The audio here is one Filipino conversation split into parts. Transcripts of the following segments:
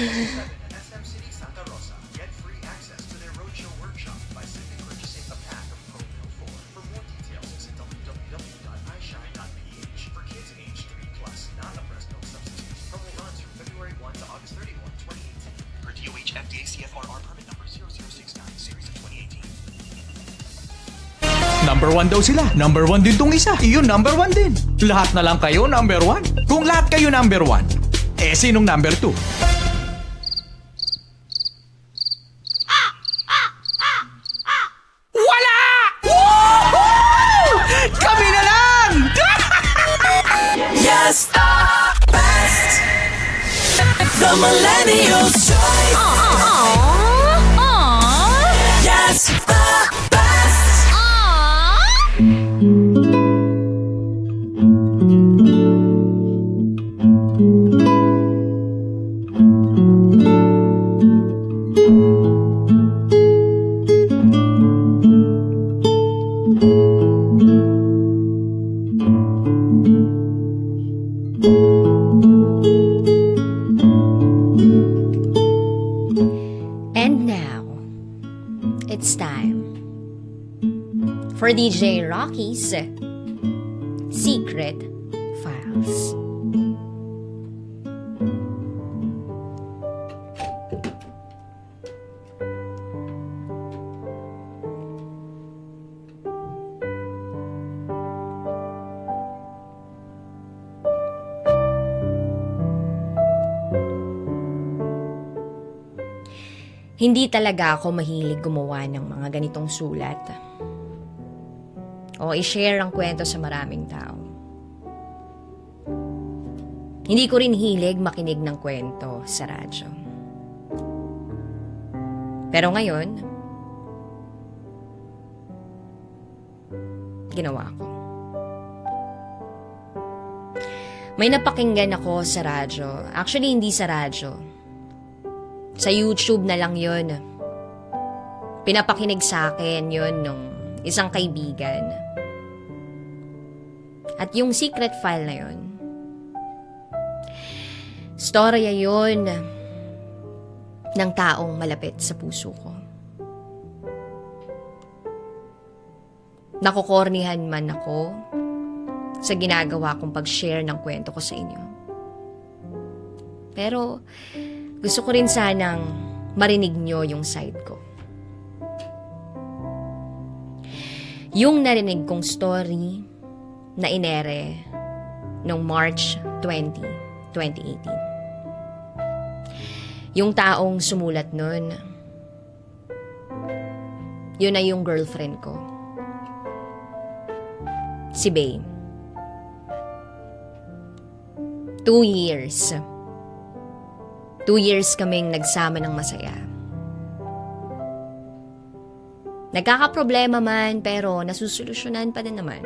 at SM City Santa Rosa. Get free access to their roadshow workshop by simply purchasing a pack of ProMil 4. For more details, visit www.ishine.ph. For kids aged 3 plus, not a breast milk substitute. Promo runs from February 1 to August 31, 2018. Per DOH FDA CFRR permit number 0069, series of 2018. Number 1 daw sila. Number 1 din tong isa. Iyon, number 1 din. Lahat na lang kayo number 1. Kung lahat kayo number 1, eh sinong number 2? Wala! Woohoo! Kami na lang! Yes, the best. The Millennials Choice. Yes, the best. And now, it's time for DJ Rocky's Secret Files. Hindi talaga ako mahilig gumawa ng mga ganitong sulat o i-share ang kwento sa maraming tao. Hindi ko rin hilig makinig ng kwento sa radyo. Pero ngayon, ginawa ko. May napakinggan ako sa radyo. Actually, hindi sa radyo. Sa YouTube na lang yun. Pinapakinig sa akin yun nung isang kaibigan. At yung secret file na yun, storya yun ng taong malapit sa puso ko. Nakukornihan man ako sa ginagawa kong pag-share ng kwento ko sa inyo. Pero gusto ko rin sanang marinig nyo yung side ko. Yung narinig kong story na inere noong March 20, 2018. Yung taong sumulat nun, yun na yung girlfriend ko. Si Bay. 2 years. 2 years kaming nagsama ng masaya. Nagkakaproblema man pero nasusolusyonan pa din naman.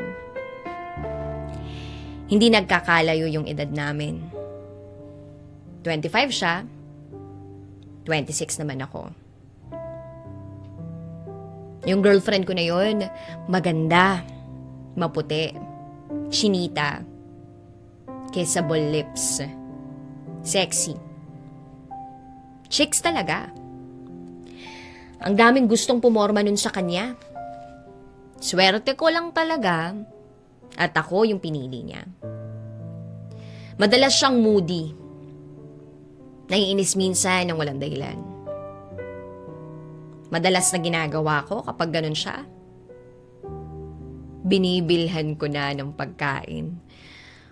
Hindi nagkakalayo yung edad namin. 25 siya, 26 naman ako. Yung girlfriend ko na yun, maganda, maputi, chinita, kissable lips, sexy. Chicks talaga. Ang daming gustong pumorma nun sa kanya. Swerte ko lang talaga at ako yung pinili niya. Madalas siyang moody. Naiinis minsan ng walang dahilan. Madalas na ginagawa ko kapag ganun siya. Binibilhan ko na ng pagkain.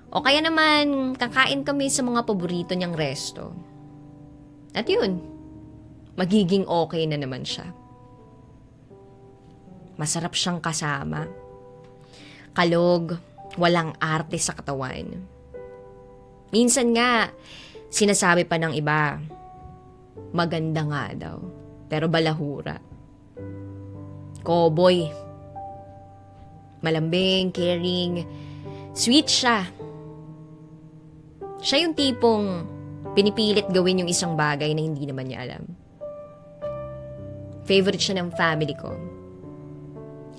O kaya naman, kakain kami sa mga paborito niyang resto. At yun, magiging okay na naman siya. Masarap siyang kasama. Kalog, walang arte sa katawan. Minsan nga, sinasabi pa ng iba, maganda nga daw, pero balahura. Cowboy. Malambing, caring, sweet siya. Siya yung tipong pinipilit gawin yung isang bagay na hindi naman niya alam. Favorite siya ng family ko.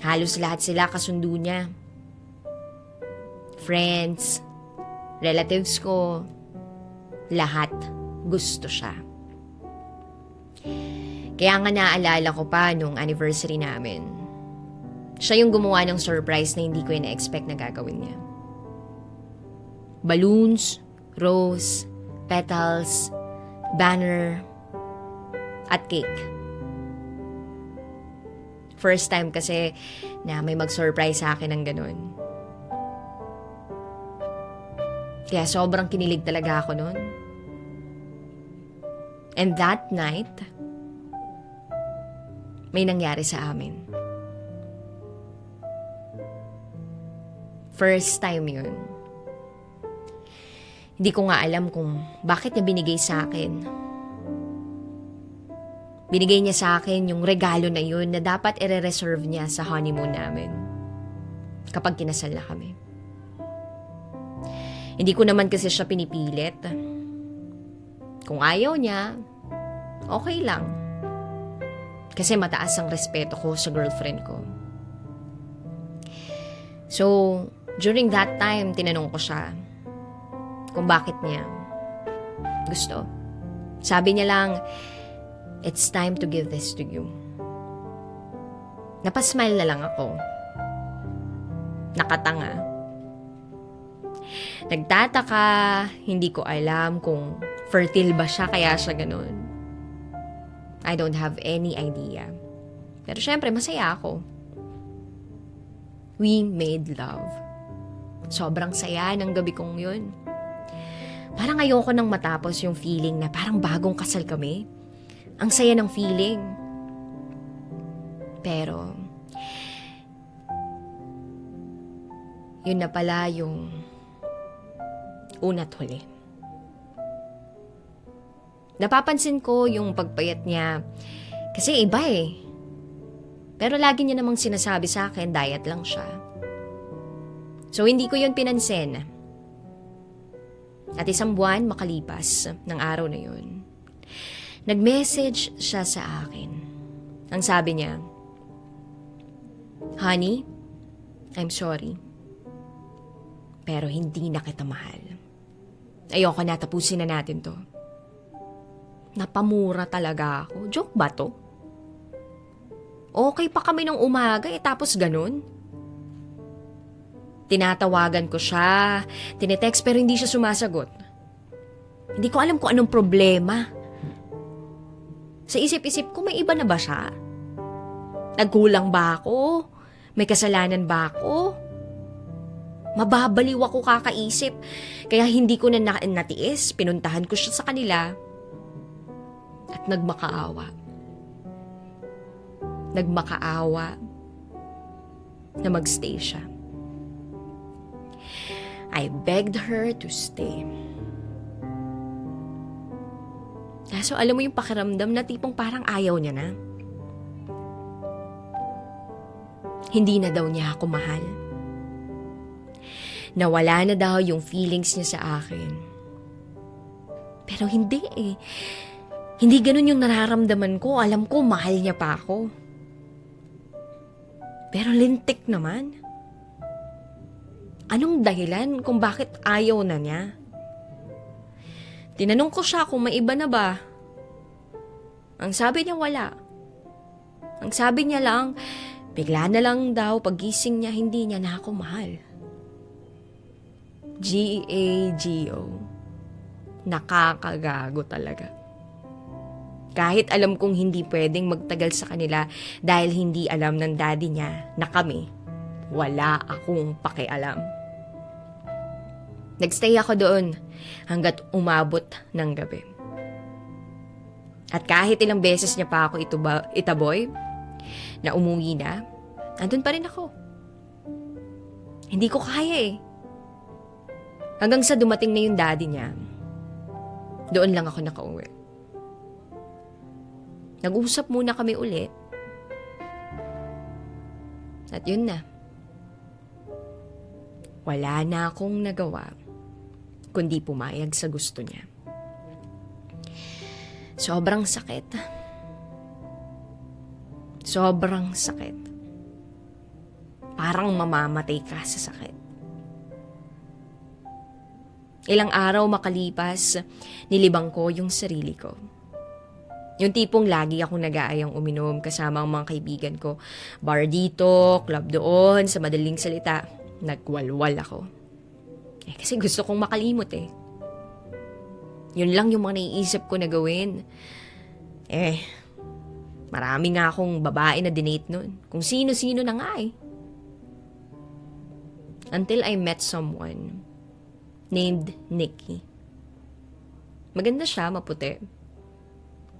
Halos lahat sila kasundo niya. Friends, relatives ko, lahat gusto siya. Kaya nga naalala ko pa nung anniversary namin. Siya yung gumawa ng surprise na hindi ko ina-expect na gagawin niya. Balloons, rose, petals, banner, at cake. First time kasi na may mag-surprise sa akin ng ganun. Kaya sobrang kinilig talaga ako nun. And that night, may nangyari sa amin. First time yun. Hindi ko nga alam kung bakit niya binigay sa akin. Binigay niya sa akin yung regalo na yun na dapat i-reserve niya sa honeymoon namin. Kapag kinasal na kami. Hindi ko naman kasi siya pinipilit. Kung ayaw niya, okay lang. Kasi mataas ang respeto ko sa girlfriend ko. So, during that time, tinanong ko siya kung bakit niya gusto. Sabi niya lang, it's time to give this to you. Napasmile na lang ako. Nakatanga. Nagtataka, hindi ko alam kung fertile ba siya kaya siya ganun. I don't have any idea. Pero syempre, masaya ako. We made love. Sobrang saya ng gabi kong yun. Parang ayoko nang matapos yung feeling na parang bagong kasal kami. Ang saya ng feeling. Pero, yun na pala yung una't huli. Napapansin ko yung pagpayat niya kasi iba eh. Pero lagi niya namang sinasabi sa akin, diet lang siya. So, hindi ko yun pinansin. At isang buwan makalipas ng araw na yun, nag-message siya sa akin. Ang sabi niya, "Honey, I'm sorry. Pero hindi na kita mahal. Ayoko na, tapusin na natin to." Napamura talaga ako. Joke ba to? Okay pa kami nung umaga tapos ganun. Tinatawagan ko siya, tinetext pero hindi siya sumasagot. Hindi ko alam kung anong problema. Sa isip-isip ko, may iba na ba siya? Nagkulang ba ako? May kasalanan ba ako? Mababaliw ako kakaisip. Kaya hindi ko na natiis. Pinuntahan ko siya sa kanila. At nagmakaawa. Nagmakaawa na magstay siya. I begged her to stay. Kaso alam mo yung pakiramdam na tipong parang ayaw niya na. Hindi na daw niya ako mahal. Nawala na daw yung feelings niya sa akin. Pero hindi eh. Hindi ganun yung nararamdaman ko. Alam ko, mahal niya pa ako. Pero lintik naman. Anong dahilan kung bakit ayaw na niya? Tinanong ko siya kung may iba na ba. Ang sabi niya wala. Ang sabi niya lang, bigla na lang daw paggising niya hindi niya na ako mahal. G-A-G-O. Nakakagago talaga. Kahit alam kong hindi pwedeng magtagal sa kanila dahil hindi alam ng daddy niya na kami, wala akong pakialam. Nagstay ako doon hanggat umabot ng gabi. At kahit ilang beses niya pa ako itaboy, na umuwi na, andun pa rin ako. Hindi ko kaya eh. Hanggang sa dumating na yung daddy niya, doon lang ako nakauwi. Nag-usap muna kami ulit. At yun na. Wala na akong nagawa kundi pumayag sa gusto niya. Sobrang sakit. Sobrang sakit. Parang mamamatay ka sa sakit. Ilang araw makalipas, nilibang ko yung sarili ko. Yung tipong lagi akong nag-aayang uminom kasama ang mga kaibigan ko. Bar dito, club doon, sa madaling salita, nagwalwal ako. Kasi gusto kong makalimot eh. Yun lang yung mga naiisip ko na gawin. Marami nga akong babae na dinate nun. Kung sino-sino na nga eh. Until I met someone named Nikki. Maganda siya, maputi.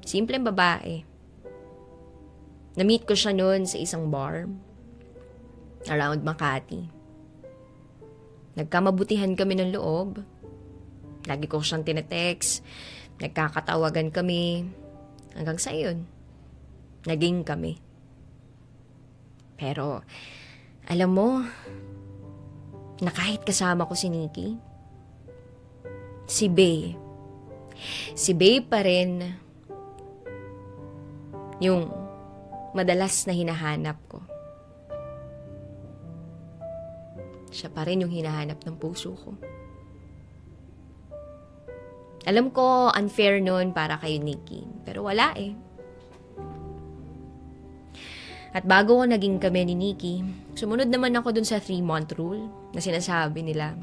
Simpleng babae. Na-meet ko siya noon sa isang bar around Makati. Nagkamabutihan kami ng loob. Lagi ko siyang tinetext. Nagkakatawagan kami. Hanggang sa yun, naging kami. Pero, alam mo, na kahit kasama ko si Nikki, si Bey pa rin yung madalas na hinahanap ko. Siya pa rin yung hinahanap ng puso ko. Alam ko, unfair nun para kay Nikki. Pero wala eh. At bago ko naging kami ni Nikki, sumunod naman ako dun sa 3-month rule na sinasabi nila.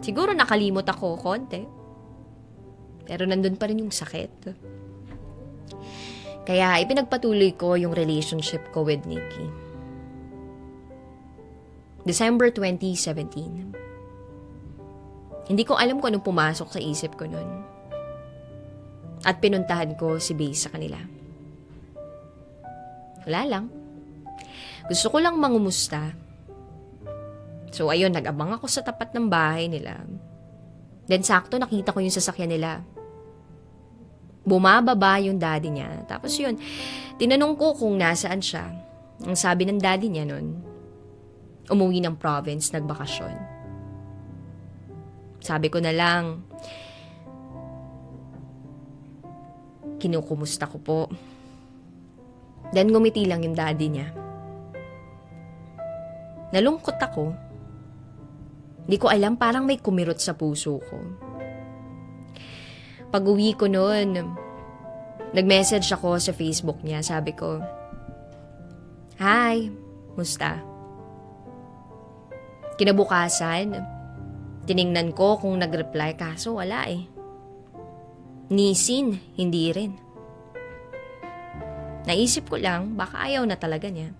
Siguro nakalimot ako konti. Pero nandun pa rin yung sakit. Kaya ipinagpatuloy ko yung relationship ko with Nikki. December 2017. Hindi ko alam kung anong pumasok sa isip ko nun. At pinuntahan ko si Bey sa kanila. Wala lang. Gusto ko lang mangumusta. So ayun, nag-abang ako sa tapat ng bahay nila. Then sakto nakita ko yung sasakyan nila. Bumababa yung daddy niya. Tapos yun, tinanong ko kung nasaan siya. Ang sabi ng daddy niya nun, umuwi ng province, nagbakasyon. Sabi ko na lang, kinukumusta ko po. Then ngumiti lang yung daddy niya. Nalungkot ako. Hindi ko alam, parang may kumirot sa puso ko. Pag-uwi ko noon, nag-message ako sa Facebook niya. Sabi ko, "Hi, musta?" Kinabukasan, tiningnan ko kung nag-reply, kaso wala eh. Ni Sin, hindi rin. Naisip ko lang, baka ayaw na talaga niya.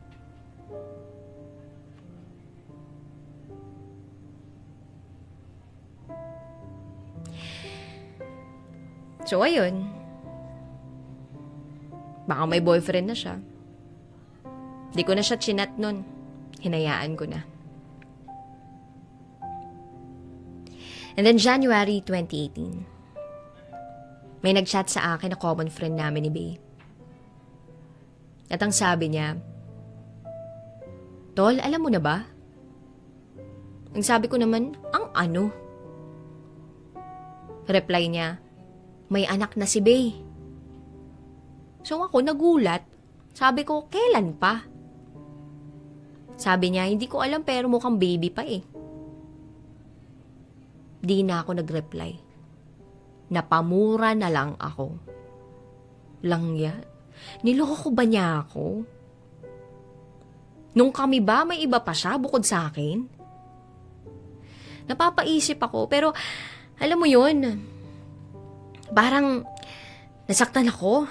So, ayun. Baka may boyfriend na siya. Di ko na siya chinat nun. Hinayaan ko na. And then, January 2018. May nag-chat sa akin na common friend namin ni Bey. At ang sabi niya, "Tol, alam mo na ba?" Ang sabi ko naman, "Ang ano?" Reply niya, "May anak na si Bey." So ako nagulat. Sabi ko, "Kailan pa?" Sabi niya, "Hindi ko alam pero mukhang baby pa eh." Di na ako nag-reply. Napamura na lang ako. Langya? Niloko ba niya ako? Nung kami ba, may iba pa siya bukod sa akin? Napapaisip ako, pero alam mo yun, parang nasaktan ako.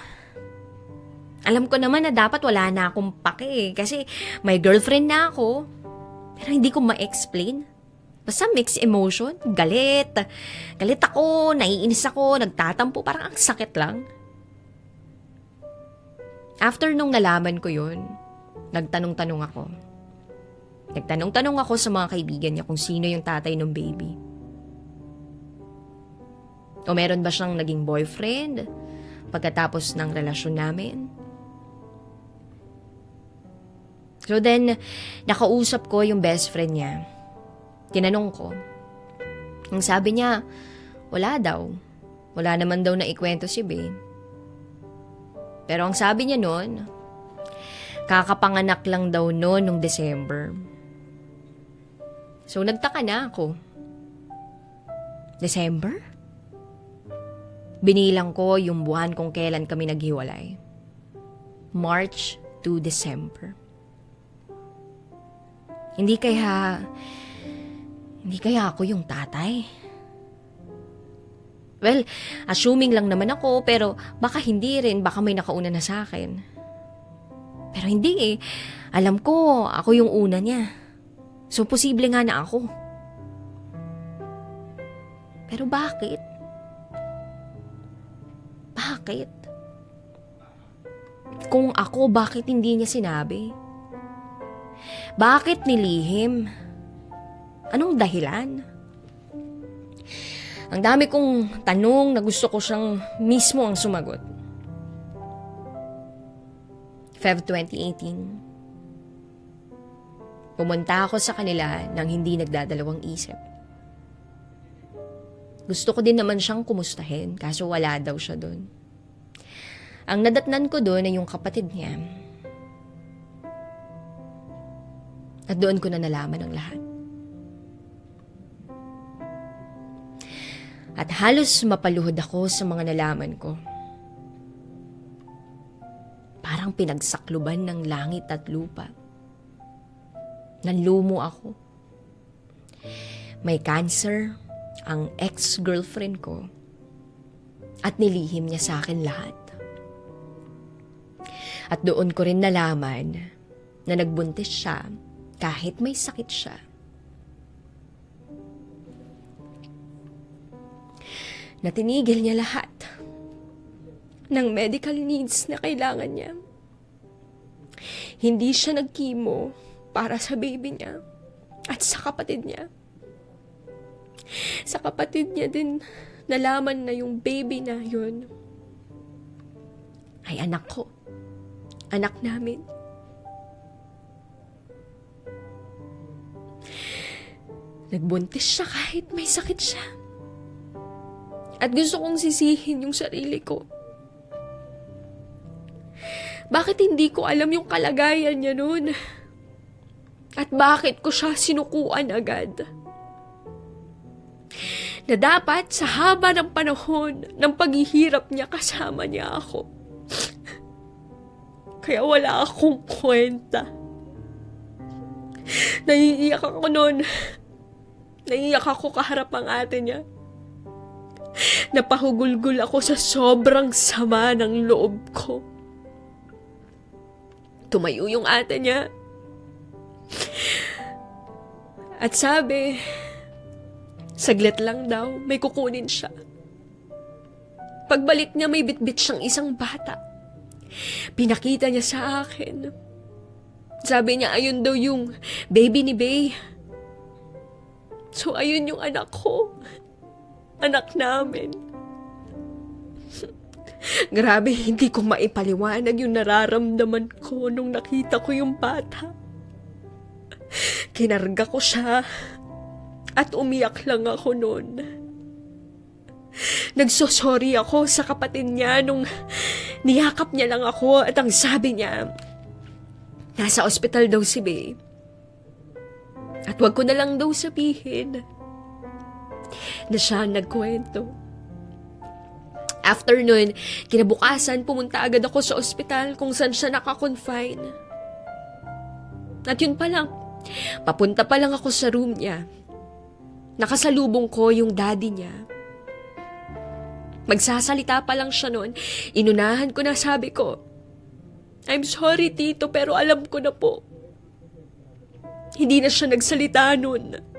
Alam ko naman na dapat wala na akong pake kasi may girlfriend na ako. Pero hindi ko ma-explain. Basta mixed emotion, galit. Galit ako, naiinis ako, nagtatampo, parang ang sakit lang. After nung nalaman ko yun, nagtanong-tanong ako. Nagtanong-tanong ako sa mga kaibigan niya kung sino yung tatay ng baby. O meron ba siyang naging boyfriend pagkatapos ng relasyon namin? So then, nakausap ko yung best friend niya. Tinanong ko. Ang sabi niya, wala daw. Wala naman daw na ikwento si Bey. Pero ang sabi niya noon, kakapanganak lang daw noon nung December. So nagtaka na ako. December? Binilang ko yung buwan kung kailan kami naghiwalay. March to December. Hindi kaya ako yung tatay. Well, assuming lang naman ako, pero baka hindi rin, baka may nakauna na sa akin. Pero hindi eh. Alam ko, ako yung una niya. So, posible nga na ako. Pero bakit? Bakit? Kung ako, bakit hindi niya sinabi? Bakit nilihim? Anong dahilan? Ang dami kong tanong na gusto ko siyang mismo ang sumagot. Feb 2018. Pumunta ako sa kanila nang hindi nagdadalawang isip. Gusto ko din naman siyang kumustahin, kaso wala daw siya doon. Ang nadatnan ko doon ay yung kapatid niya. At doon ko na nalaman ang lahat. At halos mapaluhod ako sa mga nalaman ko. Parang pinagsakluban ng langit at lupa. Nanlumo ako. May cancer ang ex-girlfriend ko at nilihim niya sa akin lahat. At doon ko rin nalaman na nagbuntis siya kahit may sakit siya. Na tinigil niya lahat ng medical needs na kailangan niya. Hindi siya nag-chemo para sa baby niya at sa kapatid niya. Sa kapatid niya din nalaman na yung baby na yun ay anak ko. Anak namin. Nagbuntis siya kahit may sakit siya. At gusto kong sisihin yung sarili ko. Bakit hindi ko alam yung kalagayan niya noon? At bakit ko siya sinukuan agad? Na dapat sa haba ng panahon ng paghihirap niya kasama niya ako. Kaya wala akong kwenta. Naiiyak ako noon. Naiiyak ako kaharap ang ate niya. Napahugulgul ako sa sobrang sama ng loob ko. Tumayo yung ate niya. At sabi, saglit lang daw, may kukunin siya. Pagbalik niya, may bitbit siyang isang bata. Pinakita niya sa akin. Sabi niya, ayun daw yung baby ni Bay. So, ayun yung anak ko. Anak namin. Grabe, hindi ko maipaliwanag yung nararamdaman ko nung nakita ko yung bata. Kinarga ko siya at umiyak lang ako noon. Nagsosorry ako sa kapatid niya nung niyakap niya lang ako at ang sabi niya, nasa ospital daw si Bay. At wag ko na lang daw sabihin na siya nagkwento. After nun, kinabukasan, pumunta agad ako sa ospital kung saan siya nakakonfine. At yun pa lang, papunta pa lang ako sa room niya. Nakasalubong ko yung daddy niya. Magsasalita pa lang siya nun, inunahan ko na, sabi ko, I'm sorry tito, pero alam ko na po. Hindi na siya nagsalita nun.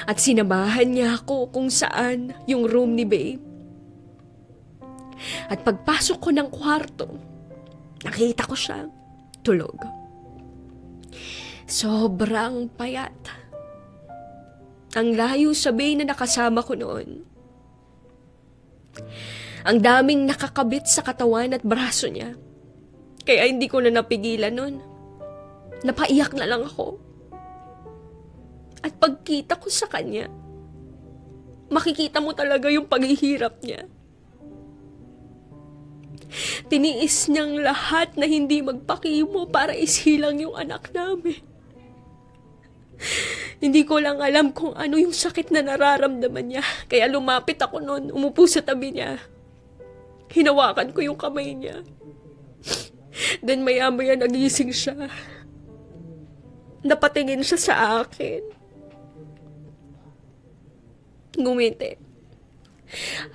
At sinamahan niya ako kung saan yung room ni Babe. At pagpasok ko ng kwarto, nakita ko siya tulog. Sobrang payat. Ang layo sa Babe na nakasama ko noon. Ang daming nakakabit sa katawan at braso niya. Kaya hindi ko na napigilan nun. Napaiyak na lang ako. At pagkita ko sa kanya, makikita mo talaga yung paghihirap niya. Tiniis niyang lahat na hindi magpakimo para isilang yung anak namin. Hindi ko lang alam kung ano yung sakit na nararamdaman niya. Kaya lumapit ako noon, umupo sa tabi niya. Hinawakan ko yung kamay niya. Then maya-maya nagising siya. Napatingin siya sa akin. Ngumiti.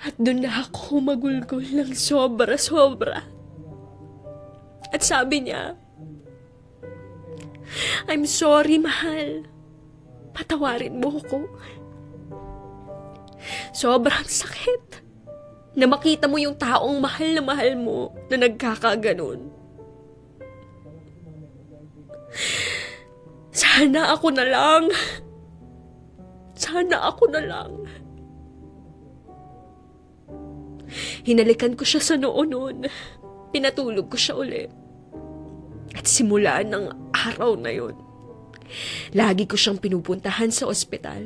At doon na ako magulgol ng sobra-sobra. At sabi niya, I'm sorry, mahal. Patawarin mo ko. Sobrang sakit na makita mo yung taong mahal na mahal mo na nagkakaganon. Sana ako na lang. Sana ako na lang. Hinalikan ko siya sa noo noon. Pinatulog ko siya ulit. At simula ng araw na yun, lagi ko siyang pinupuntahan sa ospital.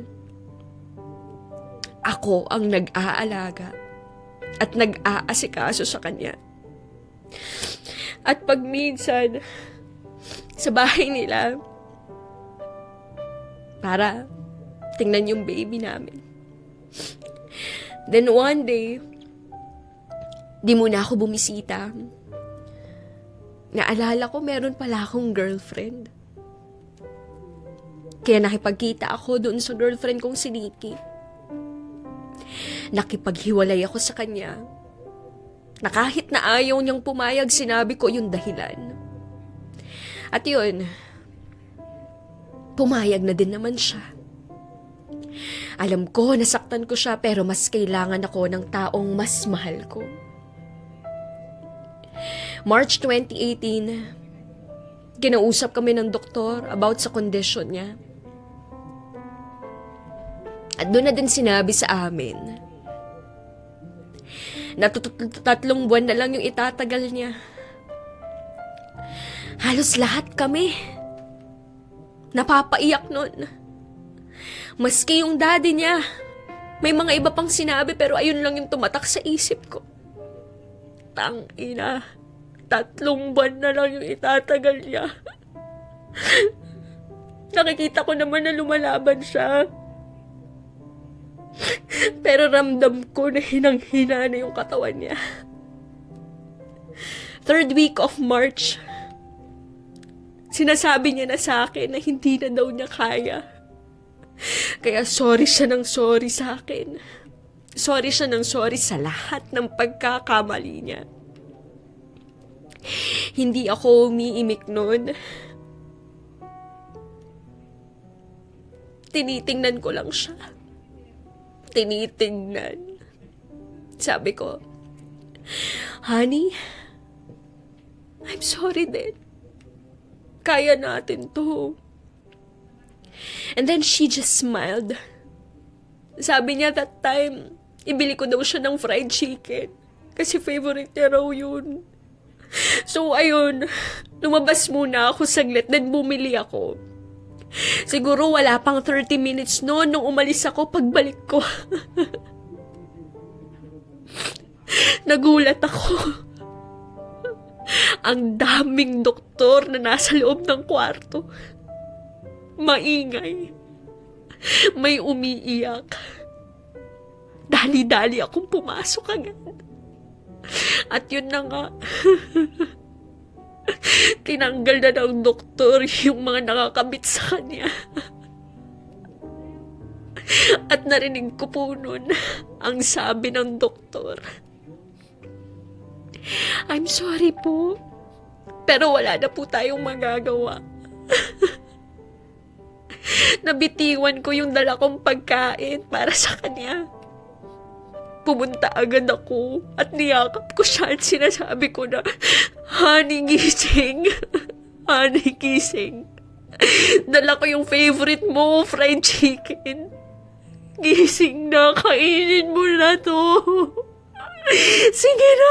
Ako ang nag-aalaga at nag-aasikaso sa kanya. At pag minsan, sa bahay nila, para tingnan yung baby namin. Then one day, di muna ako bumisita. Naalala ko meron pala akong girlfriend. Kaya nakipagkita ako doon sa girlfriend kong si Nikki. Nakipaghiwalay ako sa kanya. Na kahit na ayaw niyang pumayag, sinabi ko yung dahilan. At yun, pumayag na din naman siya. Alam ko, nasaktan ko siya, pero mas kailangan ako ng taong mas mahal ko. March 2018, kinausap kami ng doktor about sa kondisyon niya. At doon na din sinabi sa amin na 3 buwan na lang yung itatagal niya. Halos lahat kami napapaiyak nun. Maski yung daddy niya, may mga iba pang sinabi pero ayun lang yung tumatak sa isip ko. Tangina, 3 buwan na lang yung itatagal niya. Nakikita ko naman na lumalaban siya. Pero ramdam ko na hinang-hina na yung katawan niya. 3rd week of March, sinasabi niya na sa akin na hindi na daw niya kaya. Kaya sorry siya ng sorry sa akin. Sorry siya ng sorry sa lahat ng pagkakamali niya. Hindi ako umiimik noon. Tinitingnan ko lang siya. Tinitingnan. Sabi ko, honey, I'm sorry din. Kaya natin to. And then she just smiled. Sabi niya that time, ibili ko daw siya ng fried chicken. Kasi favorite niya raw yun. So ayun, lumabas muna ako saglit, then bumili ako. Siguro wala pang 30 minutes noon nung umalis ako. Pagbalik ko, nagulat ako. Ang daming doktor na nasa loob ng kwarto. Maingay. May umiiyak. Dali-dali akong pumasok agad. At yun na nga. Tinanggal na ng doktor yung mga nakakabit sa kanya. At narinig ko po nun ang sabi ng doktor, I'm sorry po, pero wala na po tayong magagawa. Nabitiwan ko yung dala kong pagkain para sa kanya. Pumunta agad ako at niyakap ko siya at sinasabi ko na, honey, gising. Honey, gising. Dala ko yung favorite mo, fried chicken. Gising na, kainin mo na to. Sige na.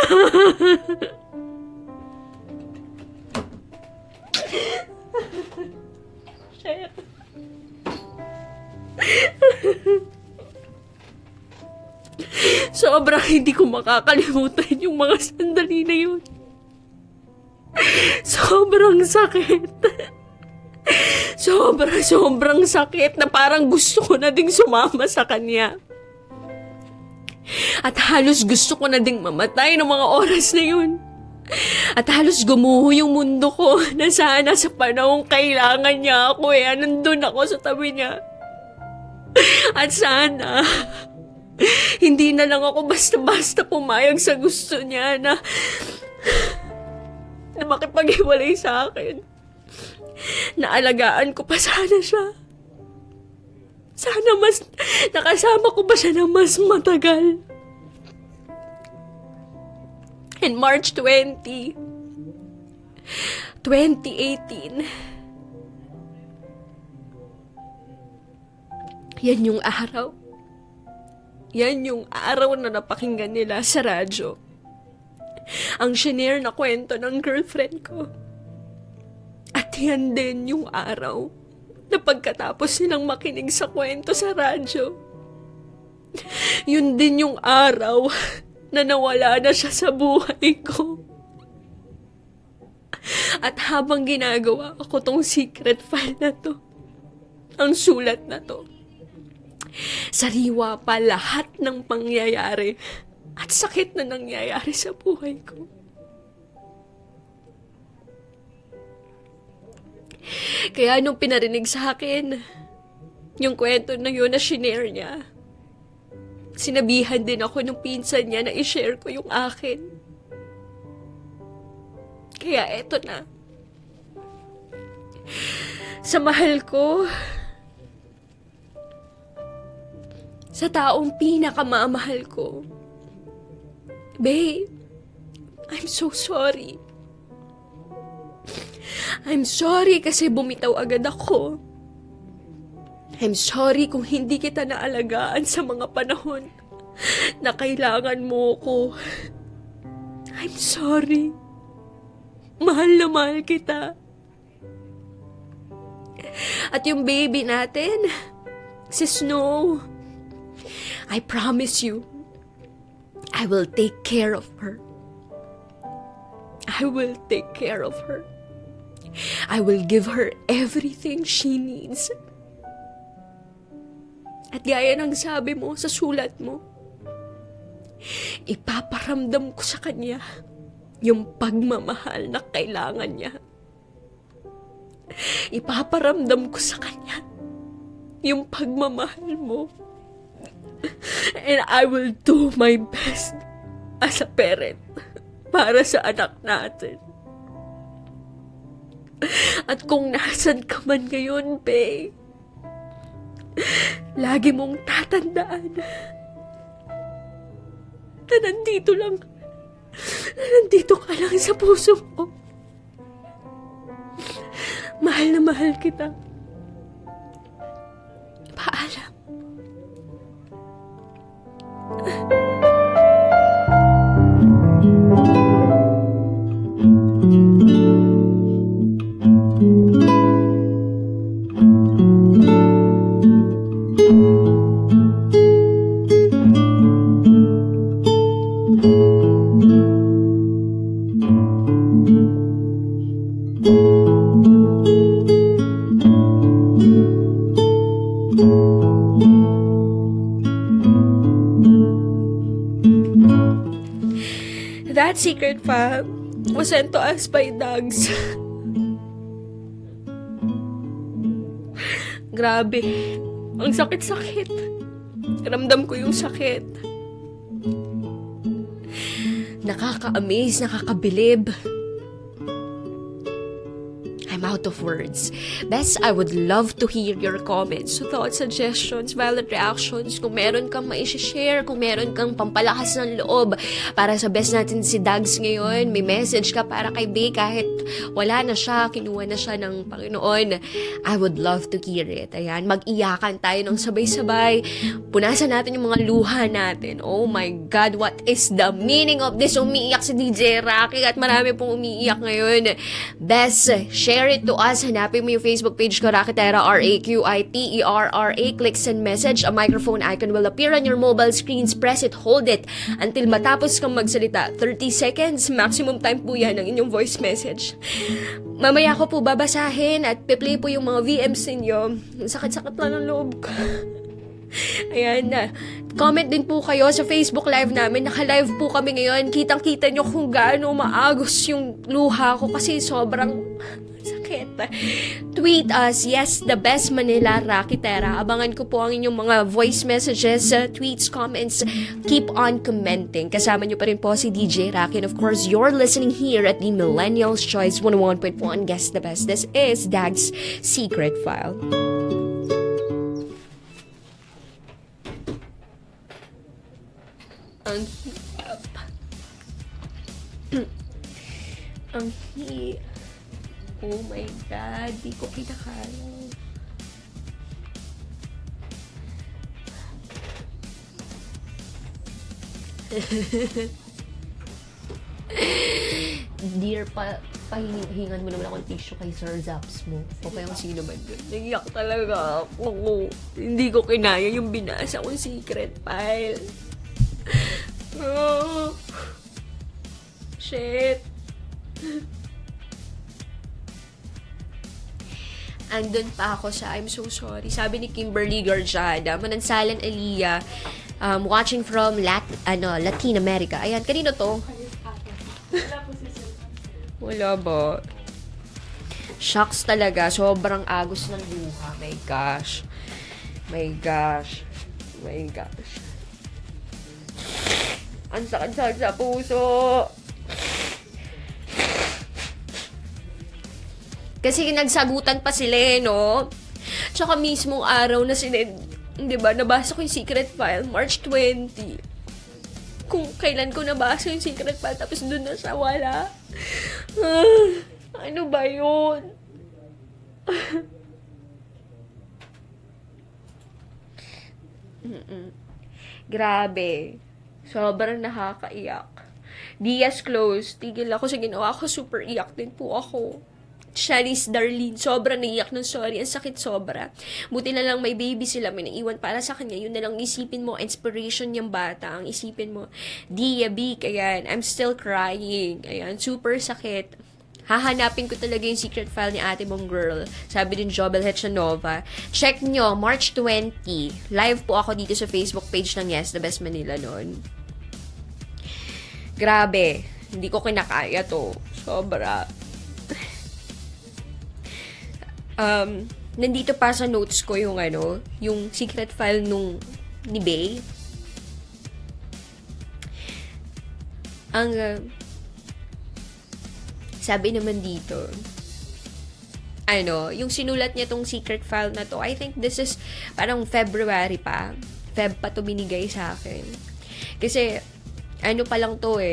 Sobrang hindi ko makakalimutan yung mga sandali na yun. Sobrang sakit. Sobrang sakit na parang gusto ko na ding sumama sa kanya. At halos gusto ko na ding mamatay ng mga oras na yun. At halos gumuho yung mundo ko na sana sa panahong kailangan niya ako nandun ako sa tabi niya. At sana, hindi na lang ako basta-basta pumayag sa gusto niya na makipaghiwalay sa akin. Naalagaan ko pa sana siya. Sana mas nakasama ko pa siya ng mas matagal. In March 2018, yan yung araw. Yan yung araw na napakinggan nila sa radyo. Ang shinare na kwento ng girlfriend ko. At yan din yung araw na pagkatapos nilang makinig sa kwento sa radyo, yun din yung araw na nawala na siya sa buhay ko. At habang ginagawa ko tong secret file na to, ang sulat na to, sariwa pa lahat ng pangyayari at sakit na nangyayari sa buhay ko. Kaya nung pinarinig sa akin yung kwento na yun na shinare niya, sinabihan din ako nung pinsan niya na i-share ko yung akin. Kaya eto na. Sa mahal ko, sa taong pinakamamahal ko, babe, I'm so sorry. I'm sorry kasi bumitaw agad ako. I'm sorry kung hindi kita naalagaan sa mga panahon na kailangan mo ko. I'm sorry. Mahal na mahal kita. At yung baby natin, si Snow, I promise you, I will take care of her. I will take care of her. I will give her everything she needs. At gaya ng sabi mo sa sulat mo, ipaparamdam ko sa kanya yung pagmamahal na kailangan niya. Ipaparamdam ko sa kanya yung pagmamahal mo. And I will do my best as a parent para sa anak natin. At kung nasan ka man ngayon, babe, lagi mong tatandaan na nandito ka lang sa puso ko. Mahal na mahal kita. Paalam. That secret file was sent to us by Dogs. Grabe. Ang sakit-sakit. Ramdam ko yung sakit. Nakaka-amaze, nakakabilib. I'm out of words. Bes, I would love to hear your comments, thoughts, suggestions, valid reactions. Kung meron kang maishishare, kung meron kang pampalakas ng loob para sa best natin si Dags ngayon, may message ka para kay Bay kahit wala na siya, kinuha na siya ng Panginoon. I would love to hear it. Ayan, mag-iyakan tayo ng sabay-sabay. Punasan natin yung mga luha natin. Oh my God, what is the meaning of this? Umiiyak si DJ Rocky at marami pong umiiyak ngayon. Bes, share share it to us. Hanapin mo yung Facebook page ko, Rakitera, RAQITERRA. Click send message. A microphone icon will appear on your mobile screens. Press it, hold it, until matapos kang magsalita. 30 seconds, maximum time po yan ng inyong voice message. Mamaya ko po babasahin at piplay po yung mga VMs ninyo. Sakit-sakit lang ng loob ko. Ayan na. Comment din po kayo sa Facebook Live namin. Naka-live po kami ngayon. Kitang-kita nyo kung gaano maagos yung luha ko kasi sobrang sakit. Tweet us, yes, the best Manila Rakitera. Abangan ko po ang inyong mga voice messages, tweets, comments. Keep on commenting. Kasama nyo pa rin po si DJ Raki. And of course, you're listening here at the Millennials Choice 101.1. Guess the best. This is Dag's Secret File. Ang hirap. Ang hirap. Oh my God, di ko kinakaya. Dear, pahingan mo naman akong tissue kay Sir Zaps mo. O kaya kung sino man yun. Naiyak talaga ako. Hindi ko kinaya yung binasa kong secret file. Oh. Shit. Andun pa ako sa I'm so sorry. Sabi ni Kimberly Garjada, Manansalan Aliyah, watching from Latin America. Ayan, kanino to? Wala ba? Shocks talaga. Sobrang agos ng luha. My gosh. My gosh. My gosh. Ang sakit-sakit sa puso. Kasi nagsagutan pa sila no? Tsaka mismong araw na di ba, nabasa ko yung secret file, March 20. Kung kailan ko nabasa yung secret file, tapos doon na siya wala. Ano ba yun? Grabe. Sobrang nakakaiyak. Diaz close. Tigil ako sa ginawa ko. Super iyak din po ako. Shanice Darlene. Sobrang naiyak ng sorry. Ang sakit sobra. Buti na lang may baby sila. May naiwan para sa kanya. Yun na lang isipin mo. Inspiration yung bata. Ang isipin mo. Dia Big. Ayan. I'm still crying. Ayan. Super sakit. Hahanapin ko talaga yung secret file ni ate mong girl. Sabi din Jobel Hechanova. Check nyo, March 20. Live po ako dito sa Facebook page ng Yes, The Best Manila noon. Grabe. Hindi ko kinakaya to. Sobra. Nandito pa sa notes ko yung yung secret file ni Bay. Sabi naman dito, yung sinulat niya tong secret file na to, I think this is parang February pa. Feb pa to binigay sa akin. Kasi, pa lang to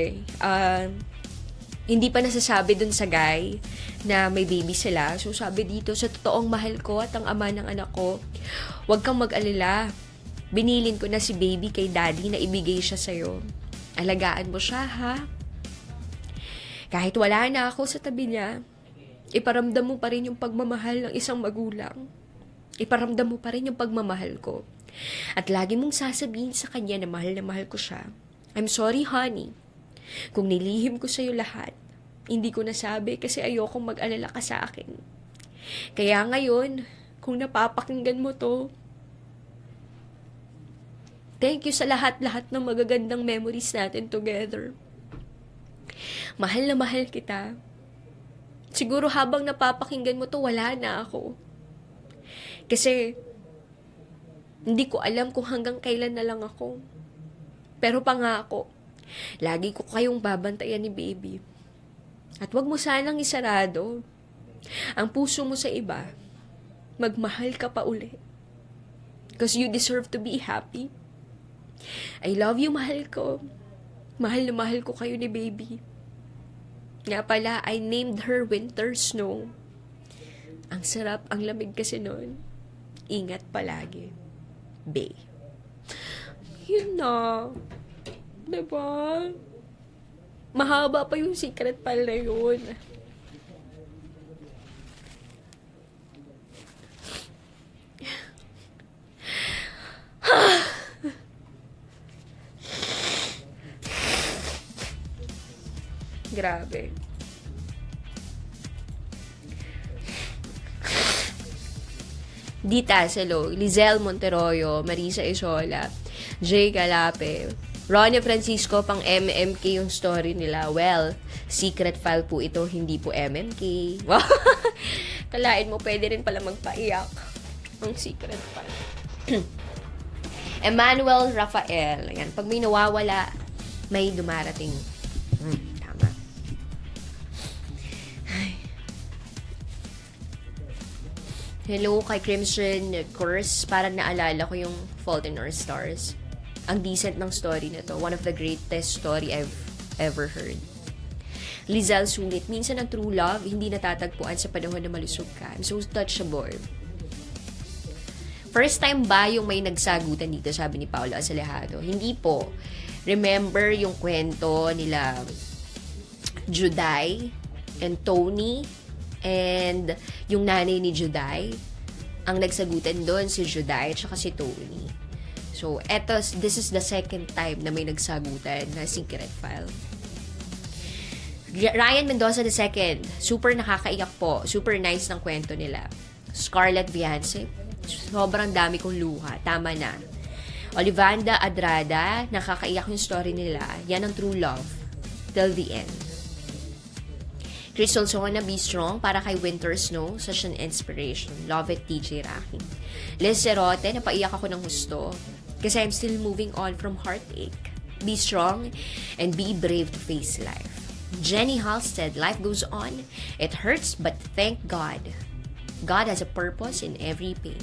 hindi pa nasasabi dun sa guy na may baby sila. So, sabi dito, sa totoong mahal ko at ang ama ng anak ko, huwag kang mag-alala. Binilin ko na si baby kay daddy na ibigay siya sa'yo. Alagaan mo siya, ha? Kahit wala na ako sa tabi niya, iparamdam mo pa rin yung pagmamahal ng isang magulang. Iparamdam mo pa rin yung pagmamahal ko. At lagi mong sasabihin sa kanya na mahal ko siya. I'm sorry, honey. Kung nilihim ko sa'yo lahat, hindi ko nasabi kasi ayokong mag-alala ka sa akin. Kaya ngayon, kung napapakinggan mo to, thank you sa lahat-lahat ng magagandang memories natin together. Mahal na mahal kita. Siguro habang napapakinggan mo to, wala na ako. Kasi, hindi ko alam kung hanggang kailan na lang ako. Pero pangako, lagi ko kayong babantayan ni baby. At wag mo sanang isarado ang puso mo sa iba. Magmahal ka pa uli. Because you deserve to be happy. I love you, mahal ko. Mahal na mahal ko kayo ni baby. Nga pala, I named her Winter Snow. Ang sarap, ang lamig kasi noon. Ingat palagi. Bay. Yun na. Diba? Mahaba pa yung secret file na yun. grabe. Dita Selo, Lizelle Monteroyo, Marisa Isola, Jay Galape, Ronnie Francisco, pang MMK yung story nila. Well, secret file po ito, hindi po MMK. Wow! Kalain mo, pwede rin pala magpaiyak ang secret file. Emmanuel Rafael. Ayan, pag may nawawala, may dumarating. Tama. Ay. Hello kay Crimson Curse. Parang naalala ko yung Fault in Our Stars. Ang decent ng story na to. One of the greatest story I've ever heard. Lizelle Sulit. Minsan ang true love, hindi natatagpuan sa panahon na malusog ka. I'm so touchable. First time ba yung may nagsagutan dito, sabi ni Paolo Asalejado? Hindi po. Remember yung kwento nila Juday and Tony and yung nanay ni Juday? Ang nagsagutan doon si Juday at si Tony. So, this is the second time na may nagsagutan na secret file. Ryan Mendoza II, super nakakaiyak po. Super nice ng kwento nila. Scarlett Viance, sobrang dami kong luha. Tama na. Olivanda Adrada, nakakaiyak yung story nila. Yan ang true love. Till the end. Crystal Sona, Be Strong, para kay Winter Snow. Such an inspiration. Love it, TJ Raki. Liz Cerote, napaiyak ako ng husto. Kasi I'm still moving on from heartache. Be strong and be brave to face life. Jenny Halstead, life goes on. It hurts, but thank God. God has a purpose in every pain.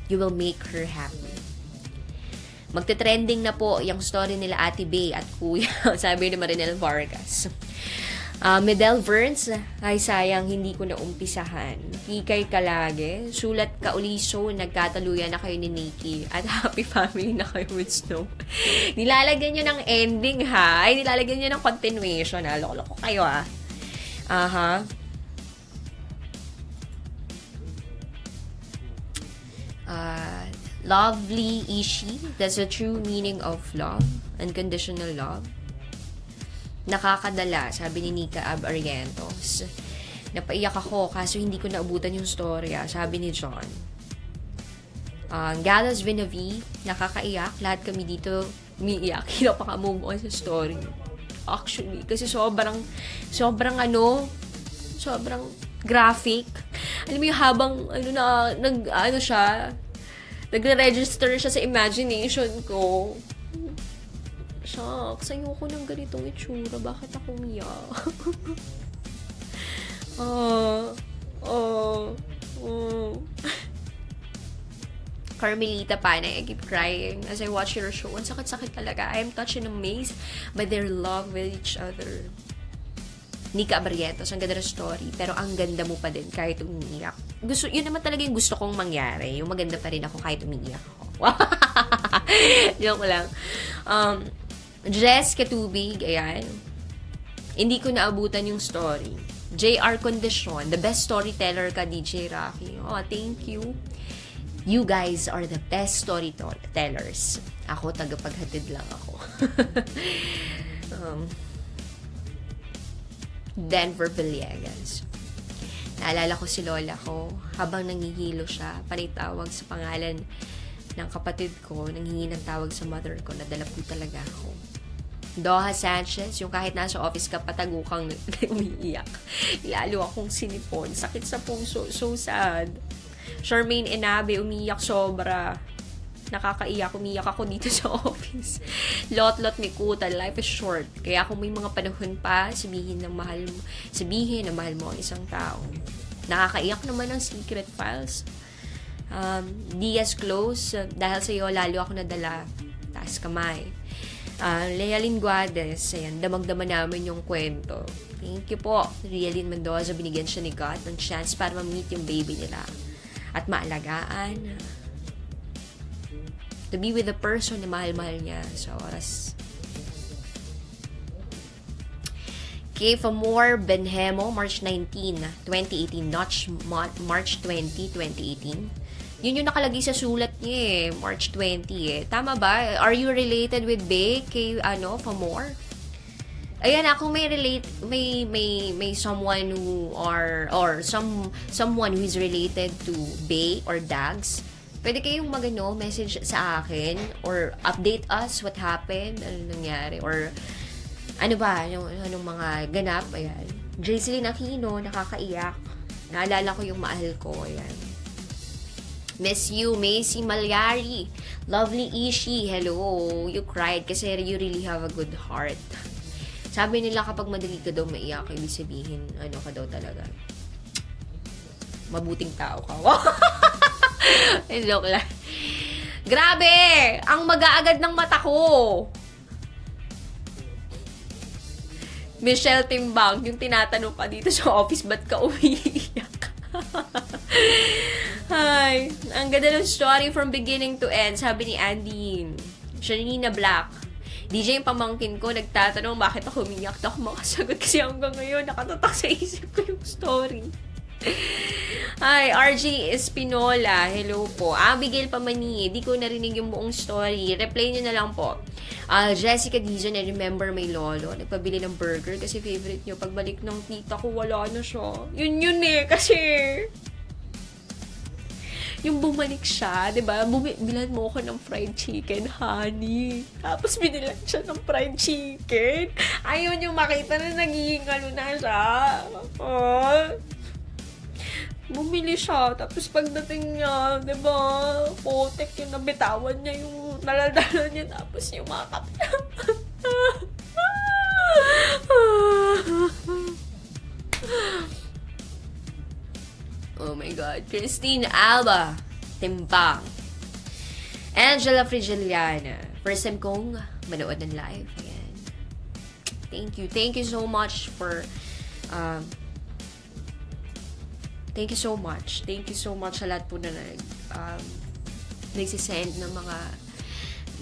You will make her happy. Magte-trending na po yung story nila Ate Bay at Kuya, sabi ni Marinel Vargas. Medel Verns, ay sayang hindi ko na umpisahan. Kikay Kalage, Sulat Kauliso, nagkataluyan na kayo ni Nikki at happy family na kayo with Snow. Nilalagyan nyo ng ending ha, ay nilalagyan nyo ng continuation ha. Loko-loko kayo ha. Aha. Lovely Ishi, that's the true meaning of love, unconditional love. Nakakadala, sabi ni Nika Ab Arientos. Napaiyak ako kaso hindi ko naabutan yung storya, sabi ni John. Galas Vinavi, nakakaiyak. Lahat kami dito umiiyak. Hindi pa ka-move on sa story. Actually, kasi sobrang graphic. Alam mo yung habang nagre-register siya sa imagination ko. Shucks, ayoko ng ganitong itsura. Bakit ako umiyak? Carmelita Panay, I keep crying as I watch your show. Ang sakit-sakit talaga. I am touched and amazed by their love with each other. Nika Barrientos, ang ganda ng story, pero ang ganda mo pa din kahit umiiyak. Yun naman talaga yung gusto kong mangyari. Yung maganda pa rin ako kahit umiiyak ako. Joke lang. Jess Katubig, ayan. Hindi ko naabutan yung story. JR Condition, the best storyteller ka, DJ Rocky. Oh, thank you. You guys are the best storytellers. Ako, tagapaghatid lang ako. Denver Villegas. Naalala ko si lola ko habang nangihilo siya, panitawag sa pangalan ng kapatid ko, nanghingi ng tawag sa mother ko, nadala po talaga ako. Doha Sanchez, yung kahit nasa office ka, patago kang umiiyak. Lalo akong sinipon. Sakit sa puso. So sad. Charmaine Enabe, umiiyak sobra. Nakakaiyak, umiyak ako dito sa office. Lot Mikuta, life is short. Kaya kung may mga panahon pa, sabihin na mahal mo ang isang tao. Nakakaiyak naman ang Secret Files. Diaz Close, dahil sa iyo lalo ako nadala. Taas kamay. Lea Linguades, ayan, damag-dama namin yung kwento. Thank you po. Rialyn Mendoza, binigyan siya ni God ng chance para ma-meet yung baby nila. At maalagaan. To be with the person na mahal-mahal niya sa oras. Okay, for more Benhemo, March 19, 2018, not March 20, 2018. Yun yung nakalagay sa sulat niya eh, March 20 eh. Tama ba? Are you related with Bay kay for more? Ayan, kung may relate, may someone who or someone who is related to Bay or Dags, pwede kayong message sa akin or update us what happened, ano nangyari, or ano ba, anong mga ganap, ayan. Jaiseline Aquino, nakakaiyak. Naalala ko yung mahal ko, ayan. Miss you, Macy Malyari. Lovely Ishi, hello. You cried kasi you really have a good heart. Sabi nila kapag madali ka daw maiyak, ibig sabihin, ano ka daw talaga. Mabuting tao ka. Joke lang. Grabe! Ang mag-aagad ng mata ko. Michelle Timbang, yung tinatanong ka dito sa office, ba't ka umiiyak? Ay, ang ganda ng story from beginning to end, sabi ni Andy. Shanina Black. DJ yung pamangkin ko, nagtatanong bakit ako umiyak. Ako makasagot kasi hanggang ngayon, nakatatak sa isip ko yung story. Ay, RJ Espinola, hello po. Abigail Pamani, di ko narinig yung buong story. Replay nyo na lang po. Jessica Dizon, I remember may lolo. Nagpabili ng burger kasi favorite nyo. Pagbalik ng tita ko, wala na siya. Yun kasi... Yung bumalik siya, di ba? Bilan mo ako ng fried chicken, honey. Tapos binilan siya ng fried chicken. Ayun yung makita na nagiging na siya. Oh. Bumili siya. Tapos pagdating niya, di ba? Potek yung nabitawan niya, yung naladala niya. Tapos yung mga Oh my God. Christine Alba. Timbang. Angela Frigiliana. First time kong manood ng live. Ayan. Thank you. Thank you so much for... thank you so much. Thank you so much sa lahat po na nagsisend ng mga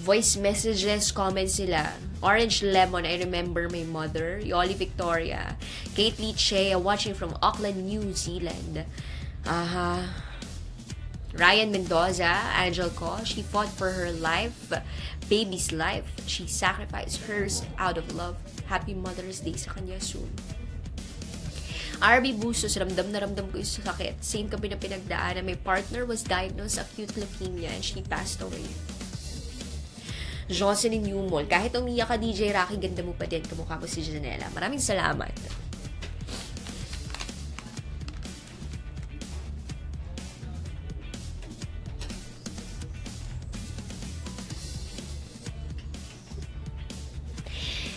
voice messages, comments sila. Orange Lemon, I remember my mother. Yoli Victoria. Kate Liche, watching from Auckland, New Zealand. Ryan Mendoza, Angel Ko, she fought for her life, baby's life. She sacrificed hers out of love. Happy Mother's Day sa kanya soon. RB Busos, ramdam na ramdam ko yung sakit. Same kami na pinagdaan na my partner was diagnosed acute leukemia and she passed away. Jocelyn Newmol, kahit umiyak ka DJ Rocky, ganda mo pa din, kamukha mo si Janela. Maraming salamat.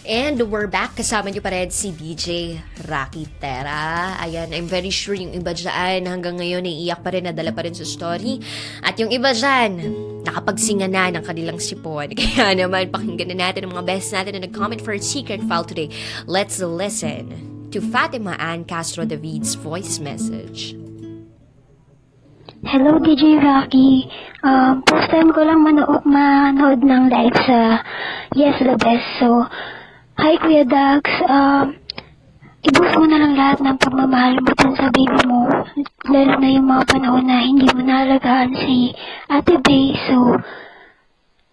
And we're back. Kasama niyo pa rin si DJ Rocky Terra. Ayan, I'm very sure yung iba dyan hanggang ngayon iiyak pa rin, nadala pa rin sa story. At yung iba dyan, nakapagsinga na ng kanilang sipon. Kaya naman, pakinggan na natin ang mga best natin na nag-comment for a secret file today. Let's listen to Fatima Ann Castro David's voice message. Hello, DJ Rocky. First time ko lang manood ng live sa Yes the Best. So, hi Kuya Dags. Ibuhos mo na lang lahat ng pagmamahal mo dun sa baby mo. Lalo na yung mga panahon na hindi mo naalagaan si Ate Bay. So,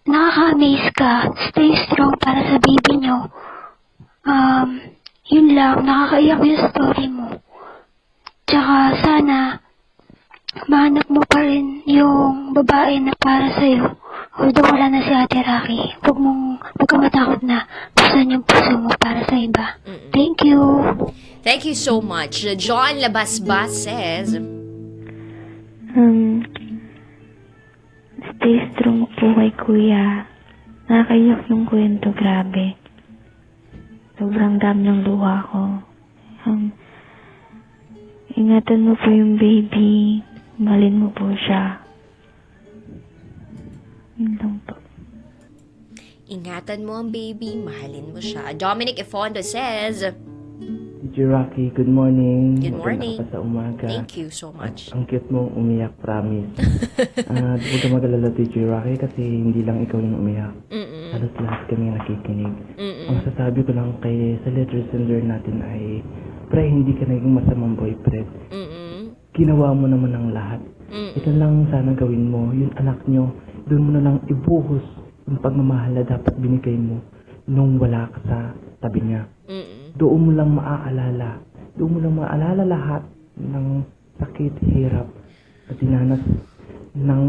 nakaka-amaze ka. Stay strong para sa baby nyo. Yun lang. Nakakaiyak yung story mo. Tsaka sana mahanap mo pa rin yung babae na para sa'yo. Although wala na si Ate Rocky, huwag ka matakot na buksan yung puso mo para sa iba. Thank you. Thank you so much. John Labasbas says, Stay strong po kay Kuya. Nakakaiyak yung kwento, grabe. Sobrang dami ng luha ko. Ingatan mo po yung baby. Malin mo po siya. Yun lang po. ingatan mo ang baby, mahalin mo siya. Dominic Ifondo says, DJ Rocky, good morning. Good morning. Maganda ka pa sa umaga. thank you so much. Ang cute mo umiyak, promise. Huwag ka mag-alala, DJ Rocky, kasi hindi lang ikaw yung umiyak. Halos lahat kami nakikinig. Ang sasabi ko lang sa letter sender natin ay, pre, hindi ka naging masamang boyfriend. Ginawa mo naman ang lahat. Ito lang sana gawin mo, yung anak nyo, doon mo na lang ibuhos yung pagmamahal na dapat binigay mo. nung wala ka sa tabi niya. Doon mo lang maaalala lahat ng sakit, hirap na dinanas ng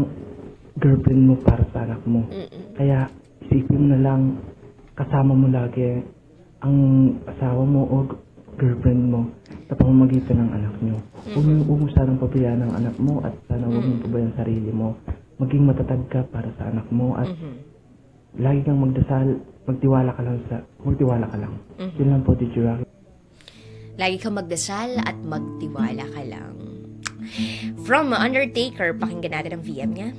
girlfriend mo para sa anak mo. Kaya isipin mo na lang, kasama mo lagi ang asawa mo o girlfriend mo sa pamamagitan ng anak nyo. Huwag mo sanang pabayaan ang anak mo at sana huwag mo pabayaan sarili mo. Maging matatag ka para sa anak mo at lagi kang magdasal, magtiwala ka lang. Yun lang po, Teacher Rocky. Lagi kang magdasal at magtiwala ka lang. From Undertaker, pakinggan natin ang VM niya.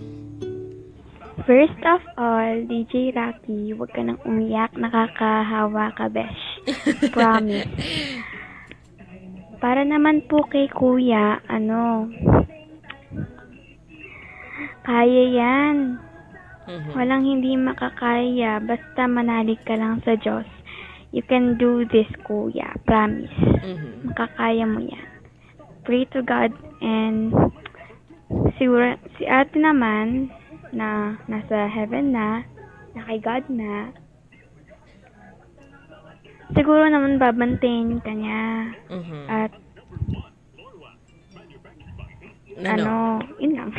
First of all, DJ Rocky, huwag ka nang umiyak, nakakahawa ka, besh. Promise. Para naman po kay Kuya, kaya yan. Walang hindi makakaya, basta manalig ka lang sa Diyos. You can do this, Kuya. Promise. Makakaya mo yan. Pray to God and siguro si ate naman na nasa heaven na kay God na, siguro naman babantayin ka niya. At yun lang.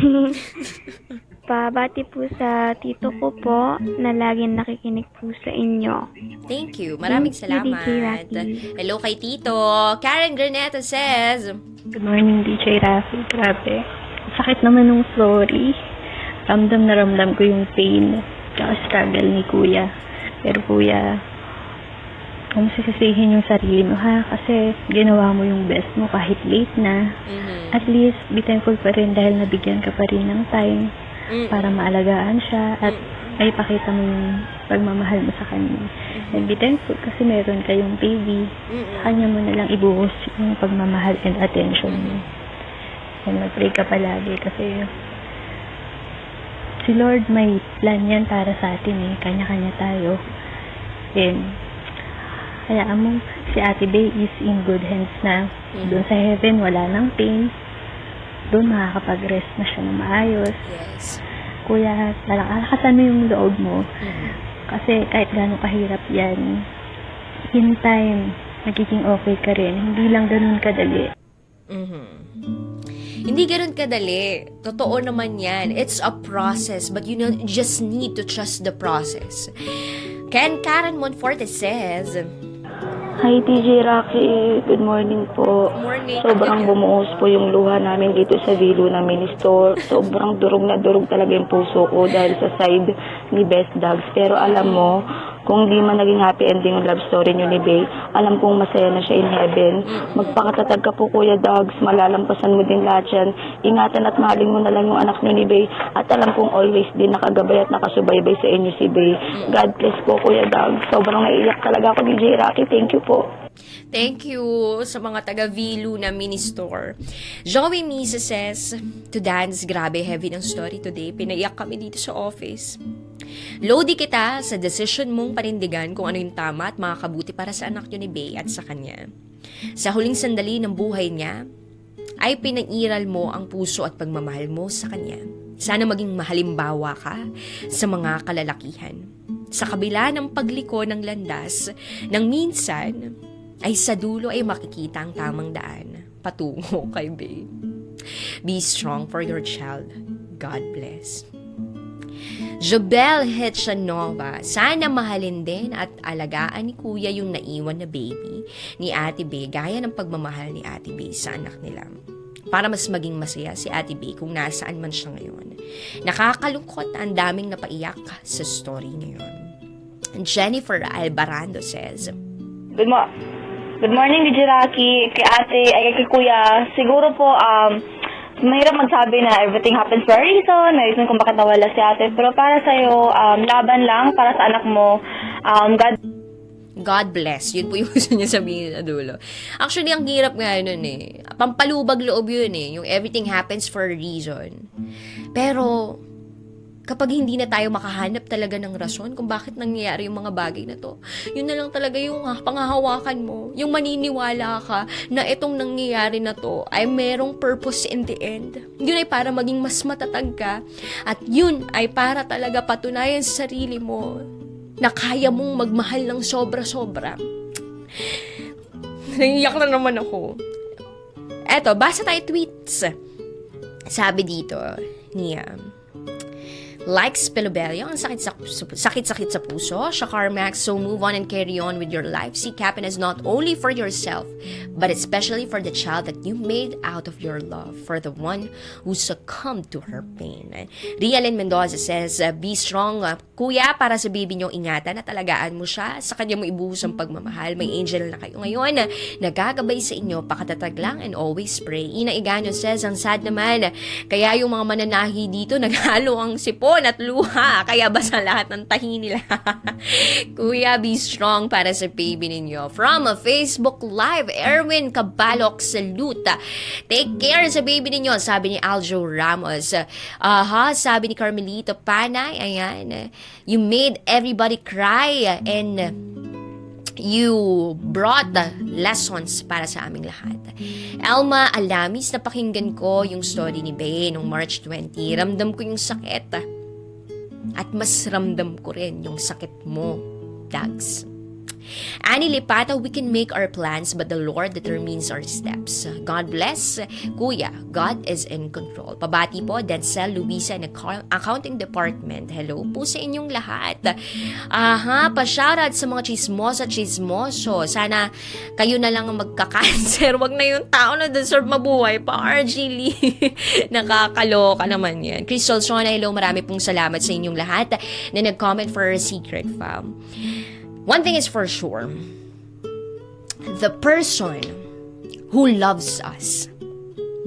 Pabati po sa tito ko po na laging nakikinig po sa inyo. Thank you. Maraming Thank you, salamat. DJ Rocky. Hello kay Tito. Karen Graneta says, Good morning, DJ Rafi. Grabe. Sakit naman nung story. Ramdam na ramdam ko yung pain at struggle ni Kuya. Pero Kuya, kung sisisihin yung sarili mo ha, kasi ginawa mo yung best mo kahit late na. At least, be thankful pa rin dahil nabigyan ka pa rin ng time para maalagaan siya at ay pakita mo yung pagmamahal mo sa kanya. And be thankful kasi meron kayong baby. Sa kanya mo na lang ibuhos yung pagmamahal and attention mo. And mag-pray ka palagi kasi si Lord may plan yan para sa atin eh. Kanya-kanya tayo. And hayaan mo si Ate Bay is in good hands na. Doon sa heaven wala nang pain. Doon makakapag-rest na siya na maayos. yes. Kuya, alakasan mo yung loob mo. Kasi kahit gano'ng kahirap yan, in time, magiging okay ka rin. Hindi lang ganun kadali. Hindi ganun kadali. Totoo naman yan. It's a process, but you just need to trust the process. Karen Monforte says, Hi, DJ Rocky. Good morning po. Morning. Sobrang bumuhos po yung luha namin dito sa Vilo na mini-store. Sobrang durog na durog talaga yung puso ko dahil sa side ni Best Dogs. Pero alam mo, kung di man naging happy ending yung love story nyo ni Bay, alam kong masaya na siya in heaven. Magpakatatag ka po, Kuya Dogs. Malalampasan mo din lahat yan. Ingatan at mahalin mo na lang yung anak nyo ni Bay. At alam kong always din nakagabay at nakasubaybay sa inyo si Bay. God bless po, Kuya Dogs. Sobrang naiiyak talaga ako, DJ Rocky. Thank you po. thank you sa mga taga-Vilu na mini-store. Joey Misa says, to dance, grabe heavy ng story today. Pinaiyak kami dito sa office. Lodi kita sa decision mong panindigan kung ano yung tama at makakabuti para sa anak niyo ni Bay at sa kanya. Sa huling sandali ng buhay niya, ay pinairal mo ang puso at pagmamahal mo sa kanya. Sana maging mahalimbawa ka sa mga kalalakihan. Sa kabila ng pagliko ng landas, nang minsan ay sa dulo ay makikita ang tamang daan patungo kay Bay. Be strong for your child. God bless. Jobel Hetchanova, sana mahalin din at alagaan ni Kuya yung naiwan na baby ni Ate Bay gaya ng pagmamahal ni Ate Bay sa anak nila. Para mas maging masaya si Ate Bay kung nasaan man siya ngayon. Nakakalungkot ang daming napaiyak sa story ngayon. Jennifer Albarando says, Good morning, DJ Rocky. Kay ate, ay kay kuya. Siguro po, mahirap magsabi na everything happens for a reason. May reason kung bakit nawala si ate. Pero para sa'yo, laban lang para sa anak mo. God bless. Yun po yung gusto niya sabihin sa dulo. Actually, ang hirap nga nun eh. Pampalubag loob yun eh. Yung everything happens for a reason. Pero, kapag hindi na tayo makahanap talaga ng rason kung bakit nangyayari yung mga bagay na to, yun na lang talaga yung panghahawakan mo. Yung maniniwala ka na itong nangyayari na to ay merong purpose in the end. Yun ay para maging mas matatag ka. At yun ay para talaga patunayan sa sarili mo na kaya mong magmahal ng sobra-sobra. Naiiyak na naman ako. Eto, basa tayo tweets. Sabi dito niya, likes Pelobelio, ang sakit-sakit sa puso. Shakar Max, so move on and carry on with your life. Seek happiness not only for yourself, but especially for the child that you made out of your love, for the one who succumbed to her pain. Rialyn Mendoza says, be strong, kuya, para sa baby niyo, ingatan at alagaan mo siya. Sa kanya mo ibuhos ang pagmamahal. May angel na kayo ngayon na nagagabay sa inyo. Pakatatag lang and always pray. Ina Igano says, ang sad naman. Kaya yung mga mananahi dito, naghalo ang sipon at luha, kaya basa lahat ng tahi nila. Kuya, be strong para sa baby ninyo. From a Facebook Live, Erwin Cabalok, salute. Take care sa baby ninyo, sabi ni Aljo Ramos. Sabi ni Carmelito Panay, ayan, you made everybody cry and you brought lessons para sa aming lahat. Elma Alamis, napakinggan ko yung story ni Bey nung March 20. Ramdam ko yung sakit. At mas ramdam ko rin yung sakit mo, Dags. Annie Lipata, we can make our plans but the Lord determines our steps. God bless, Kuya. God is in control. Pabati po, Denzel Luisa ng Accounting Department. Hello po sa inyong lahat. Pa-shoutout sa mga chismoso. Sana kayo na lang ang magka-cancer. Wag na yung tao na deserve mabuhay pa. RG Lee. Nakakaloka naman yan. Crystal Shona, hello. Marami pong salamat sa inyong lahat na nag-comment for Secret Fam. One thing is for sure, the person who loves us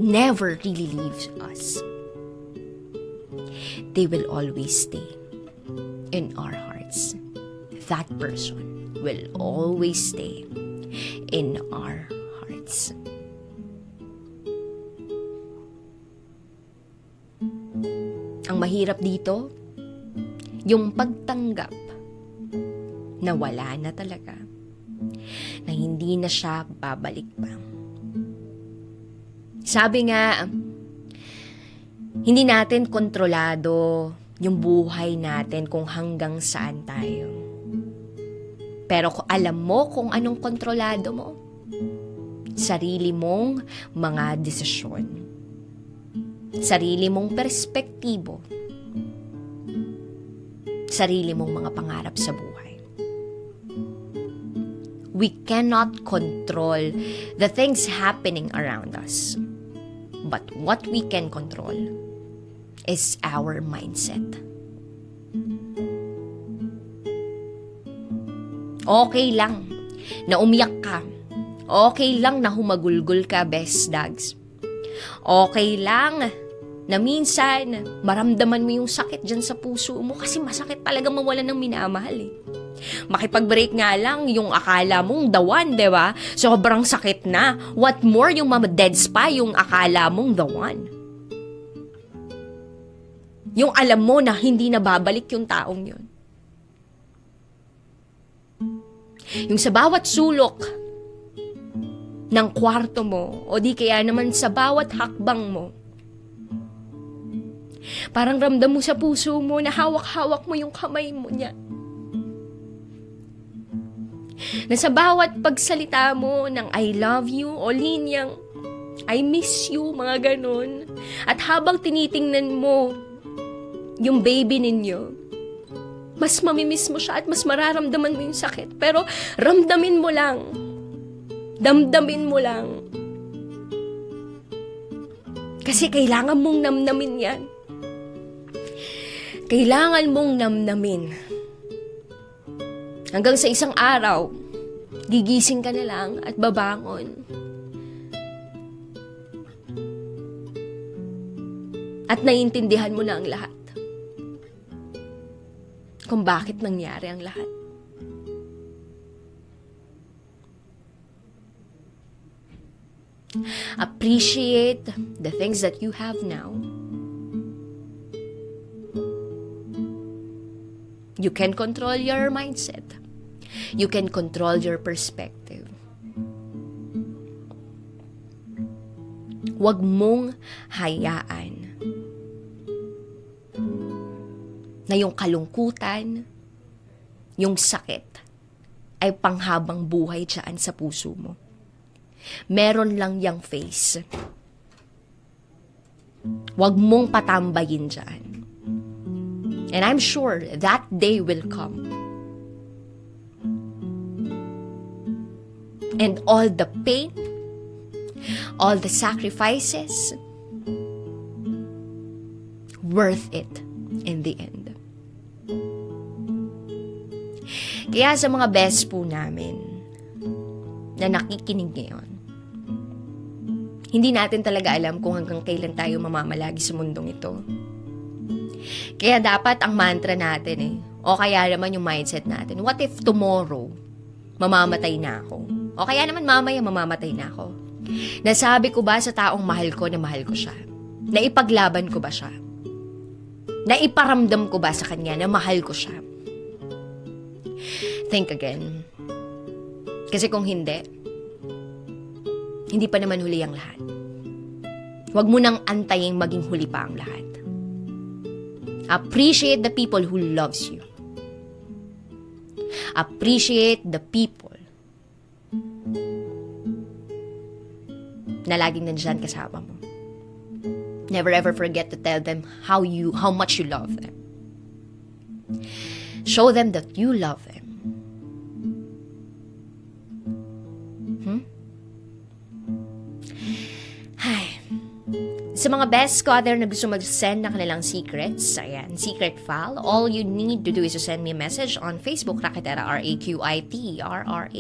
never really leaves us. They will always stay in our hearts. That person will always stay in our hearts. Ang mahirap dito, yung pagtanggap na wala na talaga, na hindi na siya babalik pa. Sabi nga, hindi natin kontrolado yung buhay natin kung hanggang saan tayo. Pero alam mo kung anong kontrolado mo? Sarili mong mga desisyon. Sarili mong perspektibo. Sarili mong mga pangarap sa buhay. We cannot control the things happening around us. But what we can control is our mindset. Okay lang na umiyak ka. Okay lang na humagulgol ka, best Dags. Okay lang na minsan maramdaman mo yung sakit dyan sa puso mo kasi masakit talaga mawalan ng minamahal eh. Makipag-break nga lang yung akala mong the one, diba? Sobrang sakit na. What more yung mama-deads pa yung akala mong the one. Yung alam mo na hindi na babalik yung taong yun. Yung sa bawat sulok ng kwarto mo o di kaya naman sa bawat hakbang mo, parang ramdam mo sa puso mo na hawak-hawak mo yung kamay mo niya. Na sa bawat pagsalita mo ng I love you o linyang I miss you, mga ganun. At habang tinitingnan mo yung baby ninyo, mas mamimiss mo siya at mas mararamdaman mo yung sakit. Pero ramdamin mo lang. Damdamin mo lang. Kasi kailangan mong namnamin yan. Kailangan mong namnamin. Hanggang sa isang araw, gigising ka na lang at babangon. At naiintindihan mo na ang lahat. Kung bakit nangyari ang lahat. Appreciate the things that you have now. You can control your mindset. You can control your perspective. Huwag mong hayaan na yung kalungkutan, yung sakit ay panghabang buhay dyan sa puso mo. Meron lang yang face. Huwag mong patambayin dyan. And I'm sure that day will come. And all the pain, all the sacrifices, worth it in the end. Kaya sa mga best po namin na nakikinig ngayon, hindi natin talaga alam kung hanggang kailan tayo mamamalagi sa mundong ito. Kaya dapat ang mantra natin o kaya naman yung mindset natin, what if tomorrow, mamamatay na ako? O kaya naman mamaya mamamatay na ako? Nasabi ko ba sa taong mahal ko na mahal ko siya? Naipaglaban ko ba siya? Naiparamdam ko ba sa kanya na mahal ko siya? Think again. Kasi kung hindi pa naman huli ang lahat. Huwag mo nang antaying maging huli pa ang lahat. Appreciate the people who loves you. Appreciate the people na laging nandyan kasama mo. Never ever forget to tell them how much you love them. Show them that you love them. Sa mga best ko na gusto mag-send na kanilang secrets, ayan, secret file, all you need to do is to send me a message on Facebook, Rakitera, RAQITERRA.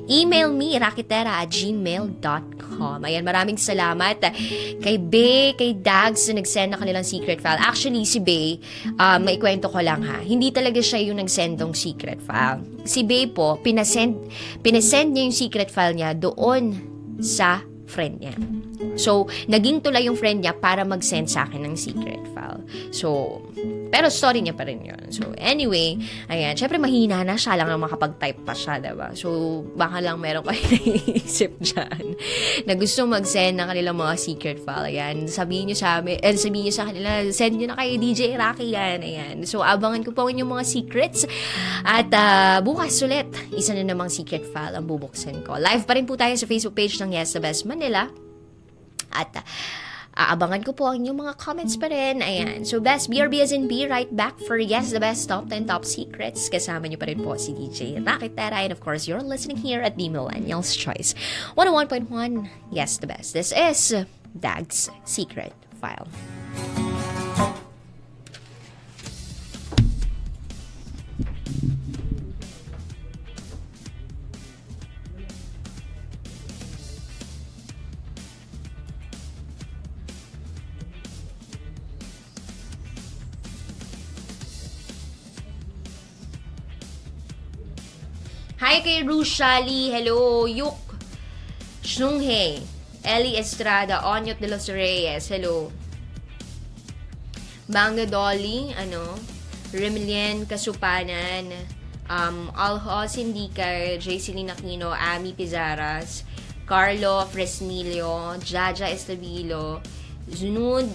Email me, rakitera@gmail.com. Ayan, maraming salamat kay Bey, kay Dags na nag-send na kanilang secret file. Actually, si Bey, maikwento ko lang ha, hindi talaga siya yung nag-sendong secret file. Si Bey po, pinasend niya yung secret file niya doon sa friend niya. So, naging tulay yung friend niya para mag-send sa akin ng secret file. So, pero story niya pa rin yun. So, anyway, ayan, syempre mahina na siya lang makapag-type pa siya, diba? So, baka lang meron kayo naiisip dyan na gusto mag-send ng kanilang mga secret file. Ayan, sabihin niyo sa kanila, send niyo na kay DJ Rocky yan. Ayan. So, abangan ko po inyong mga secrets. At bukas ulit, isa na namang secret file ang bubuksan ko. Live pa rin po tayo sa Facebook page ng Yes the Best Manila. At aabangan ko po ang inyong mga comments pa rin. Ayan. So, best BRB as in B, right back for Yes the Best Top 10 Top Secrets. Kasama niyo pa rin po si DJ Rakitera. And of course, you're listening here at the Millennial's Choice 101.1 Yes the Best. This is Dag's Secret File. Hi kay Rushali, hello, Yuk, Shunghe, Ellie Estrada, Onyot de los Reyes, hello. Banga Dolly, Remilien Kasupanan, Alhos Indica, Jayceline Aquino, Ami Pizaras, Carlo Fresnilio, Jaja Estabilo, Zunud,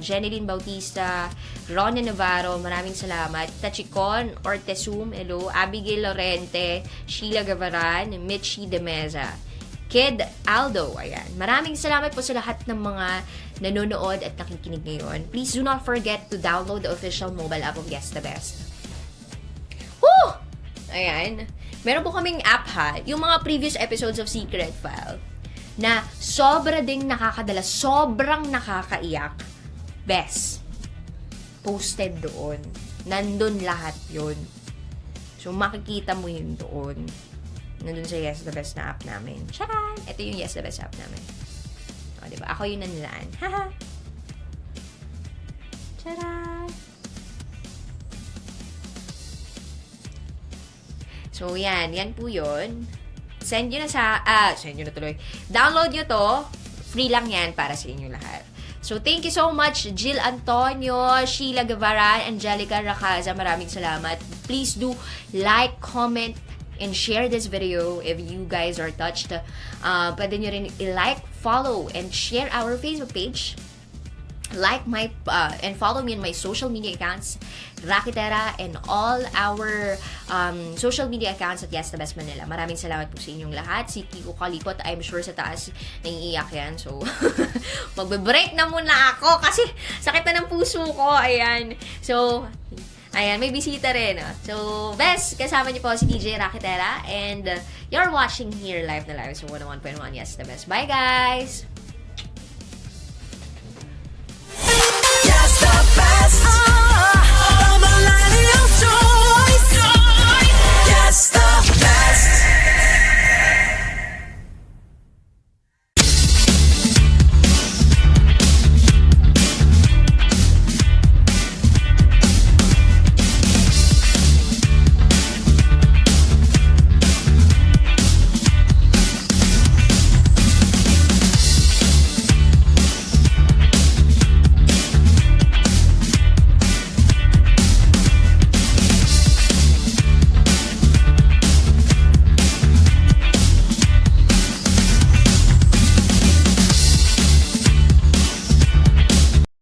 Jeneline Bautista, Rona Navarro, maraming salamat. Tachicon Ortesum, hello. Abigail Lorente, Sheila Gavaran, Mitchie De Meza, Kid Aldo, ayan. Maraming salamat po sa lahat ng mga nanonood at nakikinig ngayon. Please do not forget to download the official mobile app of Yes the Best. Woo! Ayan. Meron po kaming app ha, yung mga previous episodes of Secret File na sobra ding nakakadala, sobrang nakakaiyak. Best. Posted doon. Nandun lahat yun. So, makikita mo yun doon. Nandun sa Yes the Best na app namin. Charan! Ito yung Yes the Best app namin. O, diba? Ako yung nanlaan. Haha! Charan! So, yan. Yan po yun. Send nyo na tuloy. Download nyo to. Free lang yan para sa inyo lahat. So, thank you so much, Jill Antonio, Sheila Guevara, Angelica Racaza. Maraming salamat. Please do like, comment, and share this video if you guys are touched. Pwede nyo rin i-like, follow, and share our Facebook page. like my and follow me on my social media accounts, Rakitera, and all our social media accounts at Yes the Best Manila. Maraming salamat po sa inyong lahat. Si Kiko Kalikot, I'm sure sa taas naiiyak yan. So, magbe-break na muna ako kasi sakit na ng puso ko. Ayan. So, ayan, may bisita rin. So, best, kasama niyo po si DJ Rakitera, and you're watching here live na live sa 101.1 Yes the Best. Bye, guys!